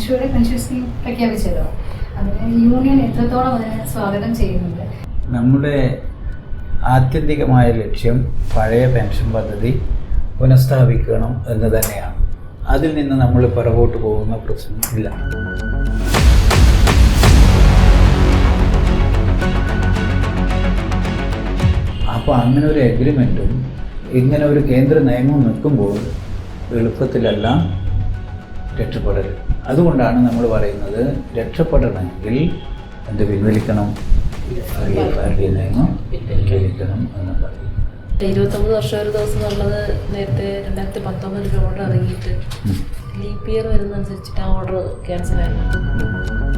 Ashwara pension scheme പ്രഖ്യാപിച്ചല്ലോ. അതിന് union എത്രത്തോളം അതിനെ സ്വാഗതം ചെയ്യുന്നുണ്ട്? നമ്മുടെ ആത്യന്തികമായ ലക്ഷ്യം പഴയ പെൻഷൻ പദ്ധതി പുനഃസ്ഥാപിക്കണം എന്ന് തന്നെയാണ്. അതിൽ നിന്ന് നമ്മൾ പുറകോട്ട് പോകുന്ന പ്രശ്നമില്ല. അപ്പോൾ അങ്ങനെ ഒരു എഗ്രിമെൻറ്റും ഇങ്ങനെ ഒരു കേന്ദ്ര നിയമവും നിൽക്കുമ്പോൾ എളുപ്പത്തിലെല്ലാം രക്ഷപ്പെടൽ. അതുകൊണ്ടാണ് നമ്മൾ പറയുന്നത് രക്ഷപ്പെടണമെങ്കിൽ എന്ത് പിൻവലിക്കണം, നിയമം പിൻവലിക്കണം എന്ന് പറയും. 29 വർഷം ഒരു ദിവസം എന്നുള്ളത് നേരത്തെ 2019 ഓർഡർ ഇറങ്ങിയിട്ട് ലീപ് ഇയർ വരുന്നതനുസരിച്ചിട്ട് ആ ഓർഡർ ക്യാൻസൽ ആയിരുന്നു.